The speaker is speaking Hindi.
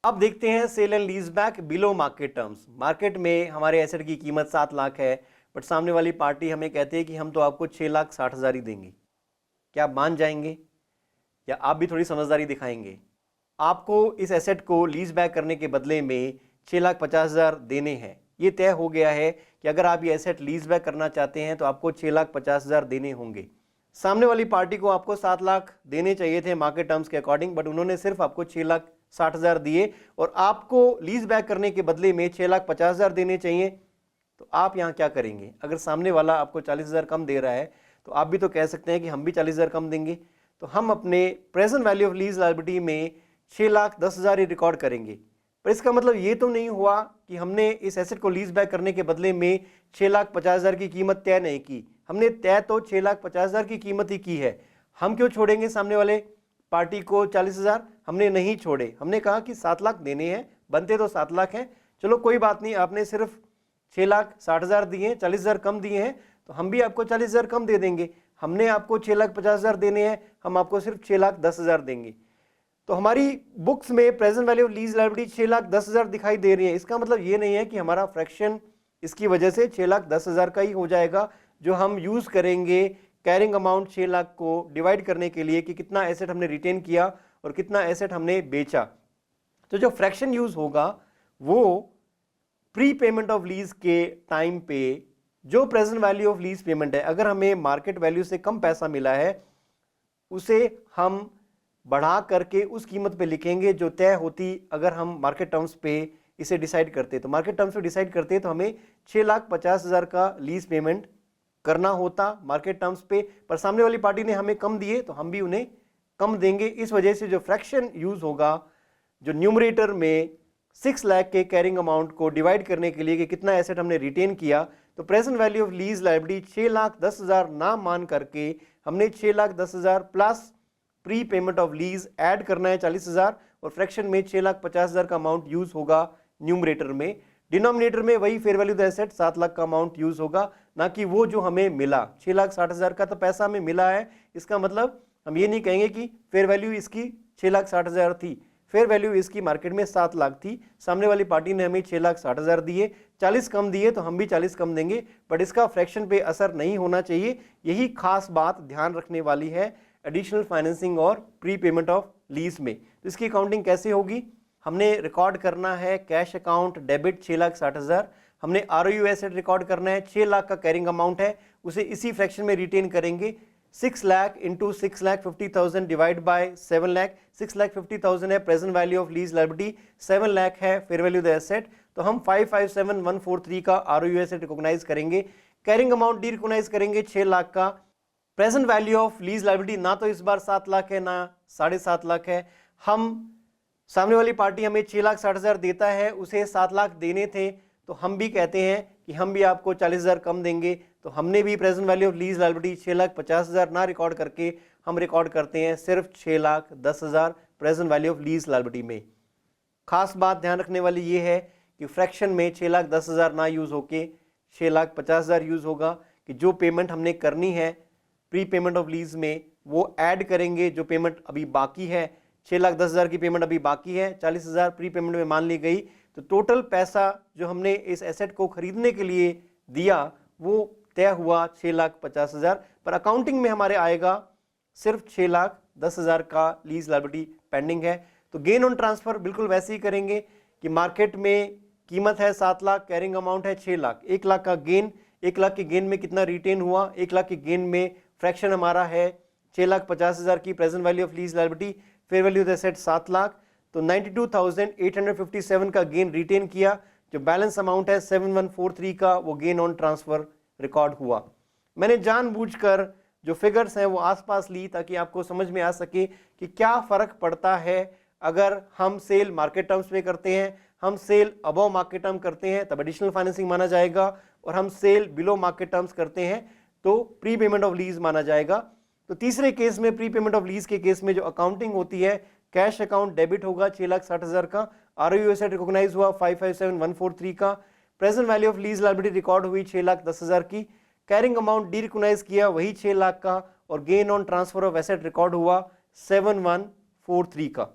अब देखते हैं sale and lease back below market terms. Market में हमारे एसेट की कीमत 7 लाख है, बट सामने वाली पार्टी हमें कहती है कि हम तो आपको 6,60,000 ही देंगे। क्या आप मान जाएंगे या आप भी थोड़ी समझदारी दिखाएंगे? आपको इस एसेट को लीज बैक करने के बदले में 6,50,000 देने हैं। ये तय हो गया है कि अगर आप ये एसेट लीज बैक करना चाहते हैं तो आपको 6,50,000 देने होंगे। सामने वाली पार्टी को आपको 7 लाख देने चाहिए थे मार्केट टर्म्स के अकॉर्डिंग, बट उन्होंने सिर्फ आपको 6,60,000 दिए और आपको लीज बैक करने के बदले में 6,50,000 देने चाहिए। तो आप यहाँ क्या करेंगे? अगर सामने वाला आपको 40,000 कम दे रहा है तो आप भी तो कह सकते हैं कि हम भी 40,000 कम देंगे। तो हम अपने present value of lease liability में 6,10,000 ही रिकॉर्ड करेंगे। पर इसका मतलब ये तो नहीं हुआ कि हमने इस एसेट को लीज बैक करने के बदले में 6,50,000 की कीमत तय नहीं की। हमने तय तो 6,50,000 की कीमत ही की है। हम क्यों छोड़ेंगे सामने वाले पार्टी को 40,000? हमने नहीं छोड़े। हमने कहा कि 7 लाख देने हैं, बनते तो 7 लाख हैं। चलो कोई बात नहीं, आपने सिर्फ 6,60,000 दिए हैं, 40,000 कम दिए हैं, तो हम भी आपको 40,000 कम दे देंगे। हमने आपको 6,50,000 देने हैं, हम आपको सिर्फ 6,10,000 देंगे। तो हमारी बुक्स में present value of lease liability 6,10,000 दिखाई दे रही है। इसका मतलब ये नहीं है कि हमारा फ्रैक्शन इसकी वजह से 6,10,000 का ही हो जाएगा, जो हम यूज करेंगे कैरिंग अमाउंट 6 लाख को डिवाइड करने के लिए कि कितना एसेट हमने रिटेन किया और कितना एसेट हमने बेचा। तो जो फ्रैक्शन यूज होगा वो प्री पेमेंट ऑफ लीज के टाइम पे जो present value of lease payment है, अगर हमें मार्केट वैल्यू से कम पैसा मिला है उसे हम बढ़ा करके उस कीमत पे लिखेंगे जो तय होती अगर हम मार्केट टर्म्स पे इसे डिसाइड करते। तो मार्केट टर्म्स पे डिसाइड करते तो हमें 6,50,000 का लीज पेमेंट करना होता मार्केट टर्म्स पे, पर सामने वाली पार्टी ने हमें कम दिए तो हम भी उन्हें कम देंगे। इस वजह से जो फ्रैक्शन यूज होगा, जो न्यूमरेटर में 6 लाख के कैरिंग अमाउंट को डिवाइड करने के लिए कि कितना एसेट हमने रिटेन किया, तो present value of lease liability 6,10,000 ना मान करके हमने 6,10,000 plus pre payment of lease add करना है 40,000 और फ्रैक्शन में 6,50,000 का अमाउंट यूज होगा न्यूमरेटर में। डिनोमिनेटर में वही fair value of the asset 7 lakh का अमाउंट यूज होगा, ना कि वो जो हमें मिला 6,60,000 का तो पैसा हमें मिला है। इसका मतलब हम ये नहीं कहेंगे कि फेयर वैल्यू इसकी 6,60,000 थी, फेयर वैल्यू इसकी मार्केट में 7 लाख थी। सामने वाली पार्टी ने हमें 6,60,000 दिए, 40 कम दिए तो हम भी 40 कम देंगे, बट इसका फ्रैक्शन पे असर नहीं होना चाहिए। यही खास बात ध्यान रखने वाली है एडिशनल फाइनेंसिंग और प्री पेमेंट ऑफ लीज में। तो इसकी अकाउंटिंग कैसे होगी? हमने रिकॉर्ड करना है कैश अकाउंट डेबिट 6,60,000, हमने ROU एसेट रिकॉर्ड करना है 6 लाख का कैरिंग अमाउंट है, उसे इसी फ्रैक्शन में रिटेन करेंगे। 6 lakh into 6,50,000 divide by 7 lakh. 6,50,000 है present value of lease liability, 7 lakh है fair value of the asset, तो हम 557,143 का ROU एसेट रिकॉग्नाइज करेंगे। कैरिंग अमाउंट डी रिकॉग्नाइज करेंगे 6 लाख का। Present value of lease liability ना तो इस बार 7 लाख है ना 7.5 लाख है। हम सामने वाली पार्टी हमें 6,60,000 देता है, उसे 7 लाख देने थे, तो हम भी कहते हैं कि हम भी आपको 40,000 कम देंगे। तो हमने भी present value of lease liability 6,50,000 ना रिकॉर्ड करके हम रिकॉर्ड करते हैं सिर्फ 6,10,000 present value of lease liability में। खास बात ध्यान रखने वाली ये है कि फ्रैक्शन में 6,10,000 ना यूज होके 6,50,000 यूज होगा, कि जो पेमेंट हमने करनी है प्री पेमेंट ऑफ लीज में वो ऐड करेंगे जो पेमेंट अभी बाकी है। 6,10,000 की पेमेंट अभी बाकी है, 40,000 प्री पेमेंट में मान ली गई, तो टोटल पैसा जो हमने इस एसेट को खरीदने के लिए दिया वो तय हुआ 6,50,000, पर अकाउंटिंग में हमारे आएगा सिर्फ 6,10,000 का लीज लायबिलिटी पेंडिंग है। तो गेन ऑन ट्रांसफर बिल्कुल वैसे ही करेंगे कि मार्केट में कीमत है 7 लाख, कैरिंग अमाउंट है 6 लाख, 1 लाख का गेन, 1 लाख के गेन में कितना रिटेन हुआ, 1 लाख के गेन में फ्रैक्शन हमारा है 6,50,000 की present value of lease liability, fair value of the asset 7 lakh, तो 92,857 का गेन रिटेन किया। जो बैलेंस अमाउंट है 7,143 का वो गेन ऑन ट्रांसफर रिकॉर्ड हुआ। मैंने जानबूझकर जो फिगर्स हैं वो आसपास ली ताकि आपको समझ में आ सके कि क्या फर्क पड़ता है अगर हम सेल मार्केट टर्म्स में करते हैं, हम सेल अबव मार्केट टर्म करते हैं तब एडिशनल फाइनेंसिंग माना जाएगा, और हम सेल बिलो मार्केट टर्म्स करते हैं तो प्री पेमेंट ऑफ लीज माना जाएगा। तो तीसरे केस में प्री पेमेंट ऑफ लीज के केस में जो अकाउंटिंग होती है, कैश अकाउंट डेबिट होगा 6,60,000 का, ROU एसेट रिकॉग्नाइज हुआ 557,143 का, present value of lease liability record हुई 6,10,000 की, कैरिंग अमाउंट डी रिकॉग्नाइज किया वही 6 लाख का, और gain on transfer of asset record हुआ 7,143 का।